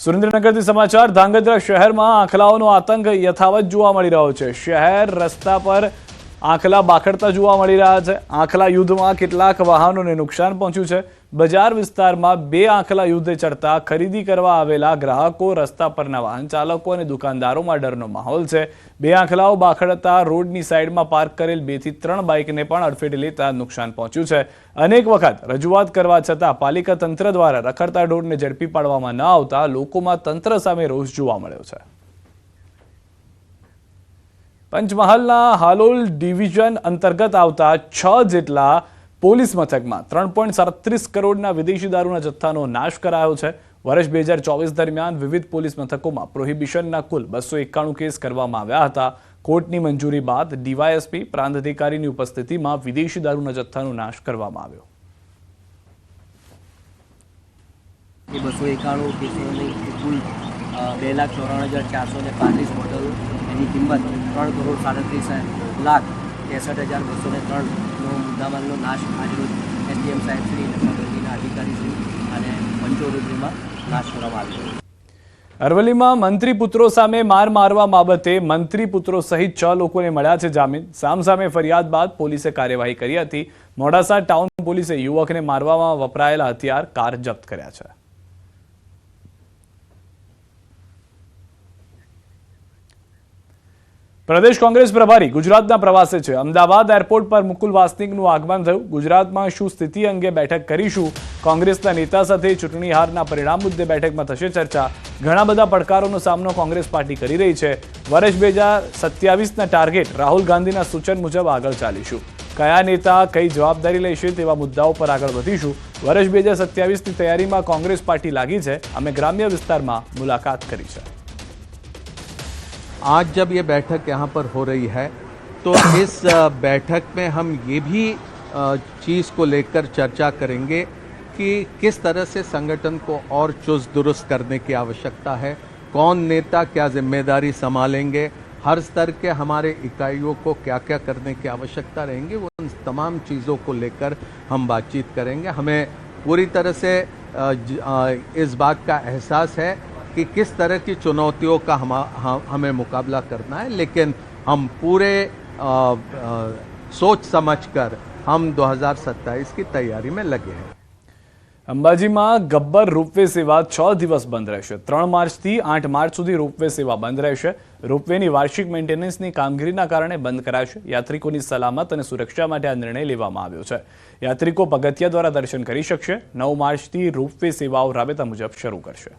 સુરેન્દ્રનગરથી સમાચાર ધાંગધ્રા શહેરમાં આંખલાઓનો આતંક યથાવત જોવા મળી રહ્યો છે। શહેર રસ્તા પર આંખલા બાખડતા જોવા મળી રહ્યા છે। આંખલા યુદ્ધમાં કેટલાક વાહનોને નુકસાન પહોંચ્યું છે। બજાર વિસ્તારમાં બે આંખલા યુદ્ધે ચડતા ખરીદી કરવા આવેલા ગ્રાહકો, રસ્તા પરના વાહન ચાલકો અને દુકાનદારોમાં ડરનો માહોલ છે। બે આંખલાઓ બાખડતા રોડની સાઈડમાં પાર્ક કરેલ 2 થી 3 બાઇકને પણ અડફેટે લેતા નુકસાન પહોંચ્યું છે। અનેક વખત રજૂઆત કરવા છતાં પાલિકા તંત્ર દ્વારા રખડતા ઢોરને ઝડપી પાડવામાં ન આવતા લોકોમાં તંત્ર સામે રોષ જોવા મળ્યો છે। પંચમહાલના હાલોલ ડિવિઝન અંતર્ગત આવતા 6 જેટલા પોલીસ મથકમાં 3.37 કરોડના વિદેશી દારૂના જથ્થાનો નાશ કરાયો છે। વર્ષ 2024 દરમિયાન વિવિધ પોલીસ મથકોમાં પ્રોહિબિશનના કુલ 291 કેસ કરવામાં આવ્યા હતા। કોર્ટની મંજૂરી બાદ ડીવાયએસપી પ્રાંત અધિકારીની ઉપસ્થિતિમાં વિદેશી દારૂના જથ્થાનો નાશ કરવામાં આવ્યો। 291 કેસોની કુલ 2,94,435 બોટલ એની કિંમત 3,37,63,63,203નો મુદ્દામાલનો નાશ આજરોજ એસડીએમ સાહેબ શ્રી નગરપાલિકાના અધિકારી શ્રી અને પંચો રૂપિયામાં નાશ કરવામાં આવ્યો। અરવલ્લીમાં મંત્રી પુત્રો સામે માર મારવા બાબતે મંત્રી પુત્રો સહિત 6 લોકોને મળ્યા છે જામીન। સામસામે ફરિયાદ બાદ પોલીસે કાર્યવાહી કરી હતી। મોડાસા ટાઉન પોલીસે યુવકને મારવામાં વપરાયેલા હથિયાર કાર જપ્ત કર્યા છે। પ્રદેશ કોંગ્રેસ પ્રભારી ગુજરાતના પ્રવાસે છે। અમદાવાદ એરપોર્ટ પર મુકુલ વાસનિકનું આગમન થયું। ગુજરાતમાં શું સ્થિતિ અંગે બેઠક કરીશું। કોંગ્રેસના નેતા સાથે ચૂંટણી હારના પરિણામ મુદ્દે બેઠકમાં થશે ચર્ચા। ઘણા બધા પડકારોનો સામનો કોંગ્રેસ પાર્ટી કરી રહી છે। વર્ષ 2027ના ટાર્ગેટ રાહુલ ગાંધીના સૂચન મુજબ આગળ ચાલીશું। કયા નેતા કઈ જવાબદારી લેશે તેવા મુદ્દાઓ પર આગળ વધીશું। વર્ષ 2027ની તૈયારીમાં કોંગ્રેસ પાર્ટી લાગી છે। અમે ગ્રામ્ય વિસ્તારમાં મુલાકાત કરી છે। आज जब ये बैठक यहाँ पर हो रही है तो इस बैठक में हम ये भी चीज़ को लेकर चर्चा करेंगे कि किस तरह से संगठन को और चुस्त दुरुस्त करने की आवश्यकता है, कौन नेता क्या जिम्मेदारी संभालेंगे, हर स्तर के हमारे इकाइयों को क्या क्या करने की आवश्यकता रहेंगी, उन तमाम चीज़ों को लेकर हम बातचीत करेंगे। हमें पूरी तरह से इस बात का एहसास है कि किस तरह की चुनौतियों का हमें मुकाबला करना है, लेकिन हम पूरे सोच समझकर हम 2027 की तैयारी में लगे हैं। અંબાજીમાં ગબ્બર રોપવે સેવા 6 દિવસ બંધ રહેશે। 3 માર્ચથી 8 માર્ચ સુધી રોપવે સેવા બંધ રહેશે। રોપવેની વાર્ષિક મેન્ટેનન્સની કામગીરીના કારણે બંધ કરાશે। યાત્રિકોની સલામત અને સુરક્ષા માટે આ નિર્ણય લેવામાં આવ્યો છે। યાત્રિકો પગથિયા દ્વારા દર્શન કરી શકશે। 9 માર્ચથી રોપવે સેવાઓ રાબેતા મુજબ શરૂ કરશે।